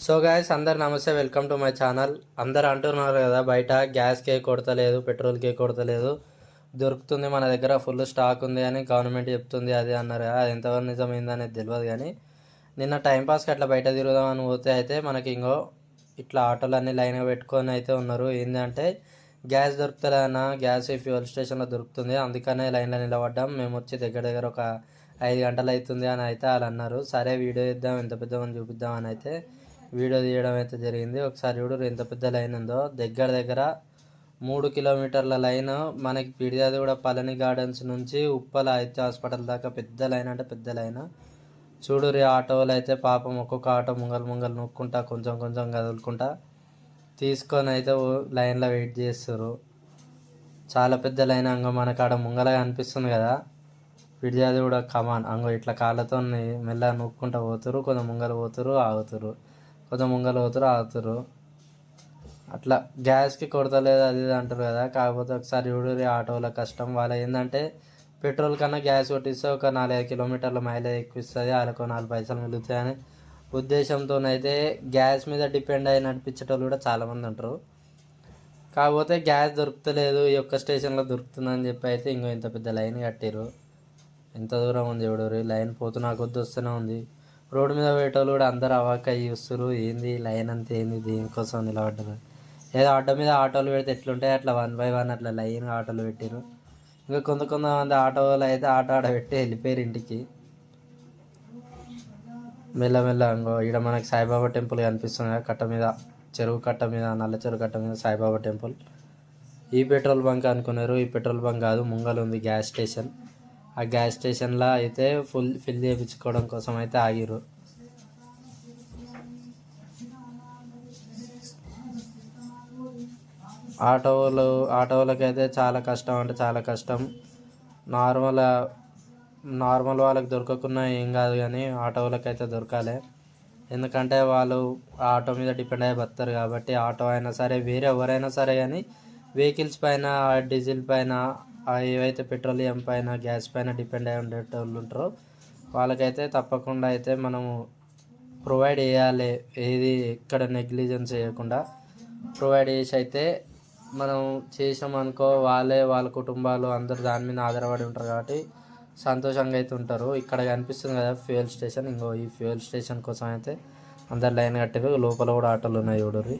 So guys అందరు నమస్తే, welcome to my channel. అందరు అంటున్నారు కదా బయట గ్యాస్కే కొడతలేదు, పెట్రోల్కే కొడతలేదు, దొరుకుతుంది మన దగ్గర ఫుల్ స్టాక్ ఉంది అని గవర్నమెంట్ చెప్తుంది అది అన్నారు కదా. అది ఎంతవరకు నిజమైందనేది తెలియదు. కానీ నిన్న టైంపాస్కి అట్లా బయట తిరుగుదామని పోతే అయితే మనకి ఇంకో ఇట్లా ఆటోలన్నీ లైన్గా పెట్టుకొని అయితే ఉన్నారు. ఏంటంటే గ్యాస్ దొరుకుతుందన్న, గ్యాస్ ఫ్యూయల్ స్టేషన్లో దొరుకుతుంది, అందుకనే లైన్లో నిలబడ్డాం. మేము వచ్చి దగ్గర దగ్గర ఒక 5 గంటలు అవుతుంది అని అయితే వాళ్ళు అన్నారు. సరే వీడియో ఇద్దాం, ఎంత పెద్దమని చూపిద్దాం అని అయితే వీడియో తీయడం అయితే జరిగింది. ఒకసారి చూడు ఎంత పెద్ద లైన్ ఉందో. దగ్గర దగ్గర 3 కిలోమీటర్ల లైన్. మనకి పిడియాది కూడా పళని గార్డెన్స్ నుంచి ఉప్పల అయితే హాస్పిటల్ దాకా పెద్ద లైన్, అంటే పెద్ద లైన్. చూడు ఆటోలు అయితే పాపం ఒక్కొక్క ఆటో ముంగలు నొక్కుంటా కొంచెం కొంచెం కదులుకుంటా తీసుకొని అయితే లైన్లో వెయిట్ చేస్తారు. చాలా పెద్ద లైన్. అంగో మనకు ఆడ ముంగలగా అనిపిస్తుంది కదా, పిడియాది కూడా కమాన్ అంగో ఇట్లా కాళ్ళతో మెల్లగా నొక్కుంటా పోతురు. కొంచెం ముంగలు పోతురు, ఆగుతురు, కొంచెం ముంగలు పోతురు, ఆగుతురు. అట్లా గ్యాస్కి కొడతలేదు అది ఇది అంటారు కదా. కాకపోతే ఒకసారి చూడు ఆటోల కష్టం. వాళ్ళ ఏంటంటే పెట్రోల్ కన్నా గ్యాస్ కొట్టిస్తే ఒక 4-5 కిలోమీటర్ల మైలేజ్ ఎక్కువ ఇస్తుంది, వాళ్ళకు 4 పైసలు మిగులుతాయని ఉద్దేశంతోనైతే గ్యాస్ మీద డిపెండ్ అయి నడిపించేటోళ్ళు కూడా చాలామంది ఉంటారు. కాకపోతే గ్యాస్ దొరుకుతలేదు, ఈ ఒక్క స్టేషన్లో దొరుకుతుందని చెప్పి అయితే ఇంకో ఇంత పెద్ద లైన్ కట్టారు. ఎంత దూరం ఉంది చూడు, లైన్ పోతున్నా కొద్ది వస్తూనే ఉంది. రోడ్డు మీద పోయేటోళ్ళు కూడా అందరు అవాక్ అయ్యి చూస్తారు, ఏంది లైన్ అంతా ఏంది, దేనికోసం నిలబడ్డారు. ఏదో ఆటో మీద ఆటోలు పెడితే ఎట్లుంటాయి అట్లా 1 by 1 అట్లా లైన్ ఆటోలు పెట్టారు. ఇంకా కొంతమంది ఆటోలు అయితే ఆడ పెట్టి వెళ్ళిపోయారు ఇంటికి. మెల్లమెల్ల ఇంకో ఇక్కడ మనకి సాయిబాబా టెంపుల్ కనిపిస్తుంది కదా, కట్ట మీద, చెరువు కట్ట మీద, నల్ల చెరువు కట్ట మీద సాయిబాబా టెంపుల్. ఈ పెట్రోల్ బంక్ అనుకున్నారు, ఈ పెట్రోల్ బంక్ కాదు, ముంగలు ఉంది గ్యాస్ స్టేషన్. ఆ గ్యాస్ స్టేషన్లో అయితే ఫిల్ చేయించుకోవడం కోసం అయితే ఆగిరు. ఆటోలకైతే చాలా కష్టం, అంటే చాలా కష్టం. నార్మల్ వాళ్ళకి దొరకకున్నా ఏం కాదు, కానీ ఆటోలకైతే దొరకాలి. ఎందుకంటే వాళ్ళు ఆటో మీద డిపెండ్ అయ్యి బతారు కాబట్టి. ఆటో అయినా సరే, వేరే ఎవరైనా సరే, కానీ వెహికల్స్ పైన, డీజిల్ పైన, ఏవైతే పెట్రోలియం పైన, గ్యాస్ పైన డిపెండ్ అయి ఉండేటోళ్ళు ఉంటారో వాళ్ళకైతే తప్పకుండా అయితే మనము ప్రొవైడ్ చేయాలి. ఏది ఎక్కడ నెగ్లిజెన్స్ చేయకుండా ప్రొవైడ్ చేసి అయితే మనం చేసామనుకో, వాళ్ళ కుటుంబాలు అందరూ దాని మీద ఆధారపడి ఉంటారు కాబట్టి సంతోషంగా అయితే ఉంటారు. ఇక్కడ కనిపిస్తుంది కదా ఫ్యూయల్ స్టేషన్. ఇంకో ఈ ఫ్యూయల్ స్టేషన్ కోసం అయితే అందరు లైన్ కట్టారు. లోపల కూడా ఆటోలు ఉన్నాయి చూడరు.